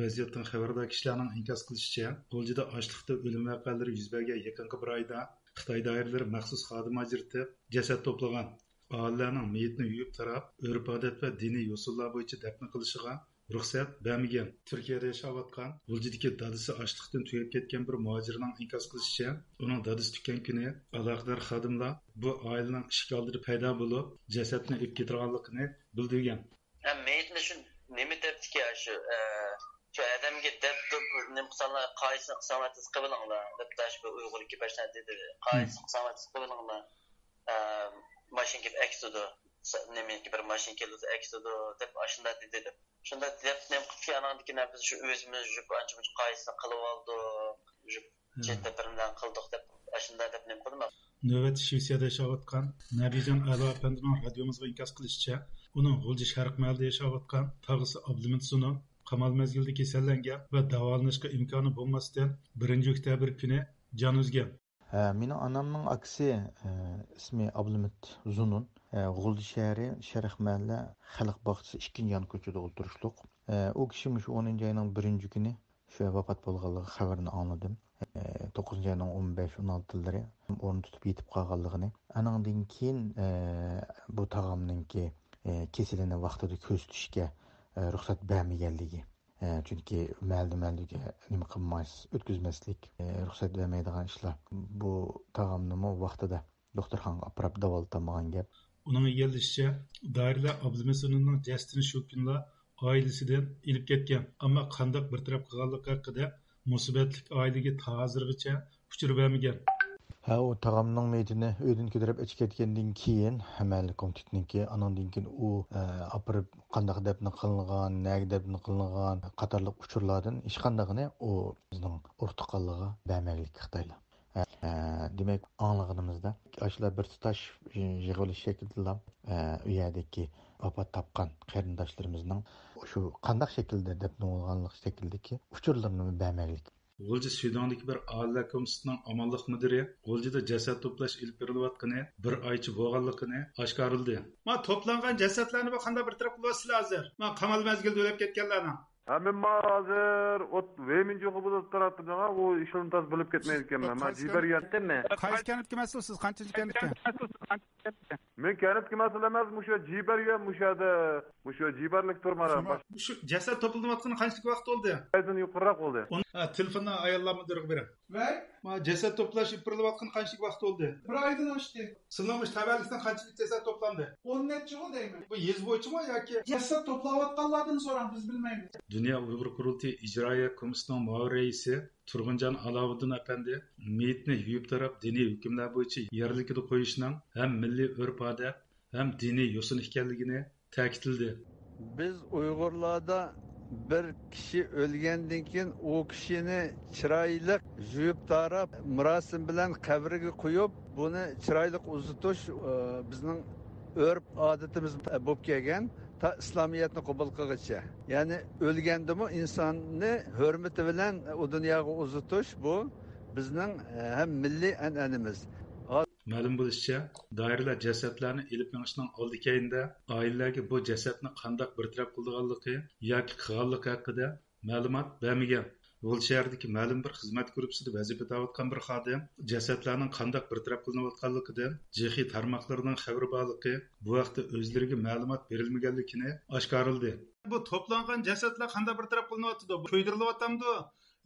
Vaziyatdan xabardor kishilarning inkos qilishicha, G'uljida ochliqda o'lim voqealari yuz bergan yaqinqi bir oyda Xitoy doiralari maxsus xodim ajratib, jasad to'plagan. Oilalarning meyitni yuyib tarab, urf-odat va diniy usullar bo'yicha dafn qilishiga ruxsat bermagan. Turkiyada yashayotgan G'uljidagi dadisi ochliqdan tugab ketgan bir muhojirning inkos qilishicha, uning dadisi tutgan kuni aloqador xodimlar bu oilaning eshik oldida paydo bo'lib, jasadni olib ketirganligini bildirgan. Meyitni shu nima debdiki şu adamga deb nim qilsalar qaysini qilsangiz qibilinglar deb tash bu uyg'ur kibashlar dedi qaysini qilsangiz qibilinglar mashinga aksidi nimaga bir mashin keldi aksidi deb ashunda dedi shunda deb nim qilganandikina biz shu o'zimiz shu ancha muncha qaysini qilib oldik shu chetda bilan qildik deb ashunda deb nim qildim. Növbət Şvetsiyada yaşayotgan Nabijan Alo Efendi'nin radyomuzga inkos qilishicha, uning G'ulji Sharq mahallida yashayotgan tog'isi Abdumid Sunu qamal mezgilida kasallangan va davolanishga imkoni bo'lmasdan 1-oktyabr kuni jon uzgan. Mening onamning aksi ismi Abdumid Zunun, G'ulji shahri Sharq mahalla xalq bog'chasi 2-yan ko'chada o'tirishliq. U kishi 10 ayning 1-kuni shu vafot bo'lganligi xabarini angladim. 9 ayning 15-16 o'rni tutib yetib qolganligini. Anandan keyin bu tog'amninki kesilini vaqtida ko'z tutishga ruxsat bermaganligi. Chunki maldiga nima qilmaysiz, o'tkazmaslik, ruxsat bermaydigan ishlar. Bu tog'amni vaqtida doktorxonaga olib davoltamagan gap. Uning egallishicha, doiralar Abdumesonning jasadini shu kunlar oilasidan ilib ketgan, ammo qanday bir taraf qilganligi haqida musibatlik oilaga hozirgacha uchur bermagan. O tağamның meyitini ödün kötürüp içip ketkendan keyin Həməlli komitetninki anandan keyin o apırıp qandaq dəfn qılınğan, nəyə dəfn qılınğan qatarlıq uçurlardan iş qandağını o bizning ortaqallığa bərməklik Xitayla. Demək anlığımızda aşılar bir tutaş yığılış şəkildə uyadakı vafat tapqan qarindaşlarımızның şu qandaq şəkildə dəfn olğanlıq şəkildəki uçurlarını bərməklik. G'ulji Sudandagi bir oila komissiyasining amonlik mudiri G'uljida jasad to'plash ilib berilayotgani bir oycha bo'lganligini oshkorildi. Ma to'plangan jasadlarni bu qanday bir taraf qilyapsizlar hozir? Ma qamal mazgilda o'lib ketganlarni. Men hozir ot veminji qilib turibdi-da, u ishini tez bilib ketmaydi ekanman. Men jiberganmi? Qaysi kanatga mas'ulsiz? Qanchinchi kanatga? Men kanatga mas'ul emas, musha jibergan, musha jiberlik turmaram. Shu jasad to'planayotgani qanchalik vaqt bo'ldi? Aydan yuqoriroq bo'ldi. Telefondan ayollar mudiriga beraman. Vay, ma jasad to'plash berilayotgani qanchalik vaqt bo'ldi? Bir oydan oshdi. Sizlarning tavallikdan qanchalik jasad to'plandi? 10 necha yil deyman. Bu yez bo'yichami yoki jasad to'playotganlardan so'rang, biz bilmaymiz. Dünya Uyghur Kurultayı İcraiya Komissiyasining muavir raisi Turg'unjon Aloviddin apandi meyitni yuyib tarab diniy hukmlar bo'yicha yerlikida qo'yishning ham milliy urf-odat ham diniy yo'sin ekanligini ta'kidladi. Biz Uyg'urlarda bir kishi o'lgandan keyin u kishini chiroyli yuyib tarab murosim bilan qabriga qo'yib, buni chiroyli uzatish bizning örf odatimiz bo'lib kelgan. Ta İslamiyetni qabul qilguncha, ya'ni o'lgandimi insonni hurmati bilan u dunyoga uzatish bu bizning ham milliy an'anamiz. Ma'lum bo'lishicha, doiralar jasadlarni ilib minishning oldi keyinda oilalarga bu jasadni qanday bir taraf qilganligi yoki qilganligi haqida ma'lumot bermagan. G'ulshahardagi ma'lum bir xizmat guruhida vazifa bajarayotgan bir xodim jasadlarning qanday bir taraf qilinayotganligidan jihi tarmoqlarining xabari borligi bu vaqtda o'zlariga ma'lumot berilmaganligini oshkorildi. Bu to'plangan jasadlar qanday bir taraf qilinayotdi? Bu to'ydirilyaptimi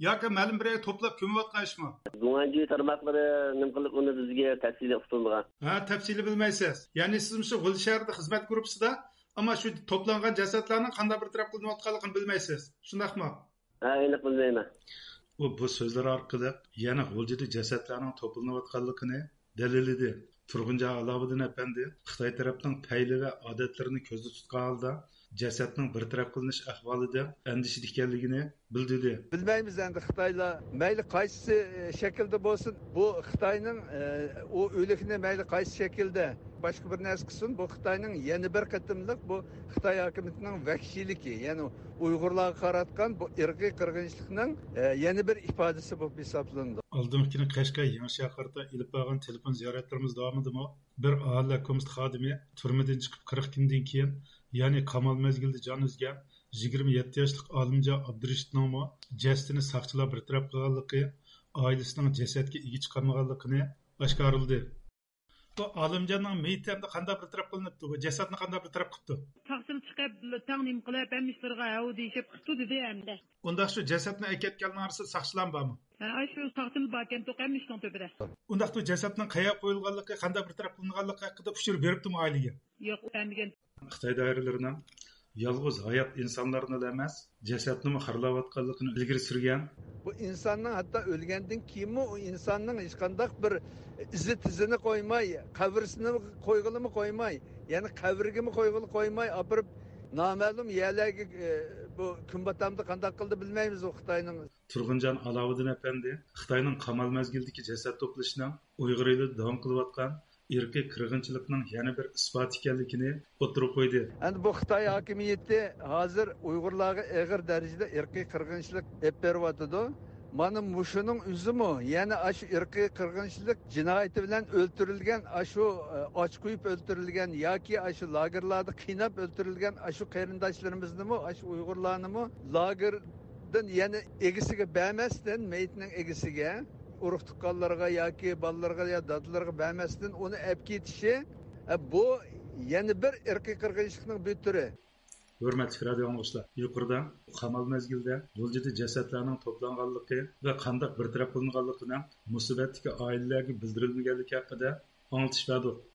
yoki ma'lum bir yerga to'plab ko'mayotgan ishmi? Bunga tarmoqlari nim qilib uni bizga tafsili uqtilgan. Tafsili bilmaysiz. Ya'ni siz shu G'ulshaharda xizmat guruhida, ammo shu to'plangan jasadlarning qanday bir taraf qilinayotganligini bilmaysiz. Shundaqmi? Aniq bilmayman. U bu so'zlar orqali yana G'uljida jasadlarning to'planayotganligini dalilladi. Turg'unjon Aloviddin apandi Xitoy tarafining payli va odatlarini ko'zda tutgan holda jasadning bir taraf qilinish ahvolida andishida ekanligini bildirdi. Bilmaymiz endi Xitoylar mayli qaysi shaklda bo'lsin, bu Xitoyning o o'likni mayli qaysi shaklda boshqa bir narsa qilsin, bu Xitoyning yana bir qatimliq bu Xitoy hukumatining vahshiyligi, ya'ni Uyg'urlarga qaratgan bu irqiy qirg'inchilikning yana bir ifodasi bo'lib hisoblanadi. Oldingi kuni Qashqar Yangisaharda ilib borgan telefon ziyoratlarimiz davomida bir oila komissiyasi xodimi turmadan chiqib 40 kundan keyin, ya'ni qamal mezgilida jon uzgan 27 yoshlik Olimjon Abdurashidning jasadini saqchilar bir taraf qilganligi, oilasining jasadga ega chiqarmaganligini oshkorladi. Bu Olimjonning meyitini qanday bir taraf qilinibdi? Bu jasadni qanday bir taraf qilibdi? Taqsim chiqib, taqnim qilib, hamishlarga havu deyishib qildi dedi hamda. Unda shu jasadni aketganlar orasida saqchilar bormi? Ha, shu taqsim bakan to'qamishning topida. Unda bu jasadning qayerga qo'yilganligi, qanday bir taraf qilinganligi haqida ushur beribdimi oilaga? Yo'q, hamgan. Xitoy doiralarining yolg'iz hayot insonlarni emas, jasadni xorlayotganligini ilgari surgan. Bu insanın hatta ölgenden kimi o insanın hiç kandak bir izini koymay, kabrisini koygulu mu koymay, yani kavrigi mi koygulu koymay, apırıp namalum yerlerge bu kümbatamda kandak kıldı bilmeyiz o Xitayning. Turg'unjon Aloviddin efendi Xitoyning qamal mezgildagi jasad to'plashining Uyg'ur elida davom qilayotgan irqiy qirg'inchilikning yana bir isboti ekanligini o'tirib qo'ydi. Endi bu Xitoy hokimiyati hozir Uyg'urlarga og'ir darajada irqiy qirg'inchilik olib beryapti. Mana muşunun üzümü, yani aşı irqiy qirg'inchilik jinoyati bilan o'ltirilgan, aşı aç qo'yib o'ltirilgan yoki aşı lagerlarda qiynab o'ltirilgan aşı qarindoshlarimizni mi, aşı Uyg'urlarni mi lagerdan yani egisiga bermasdan, meyitning egisiga urug' tuqqanlarga yoki bolalarga ya dadlarga bermasdan uni olib ketishi, bu yana bir irqiy qirg'inchilikning bir turi. Hürmetli radio anlaşlar, yukarıda qamal mezgilde G'uljida jasadlarning to'planganligi ve qandaq bir taraf qilinganligidan musibatdagi oilalarga bildirilmaganligi haqida anglatish berdi.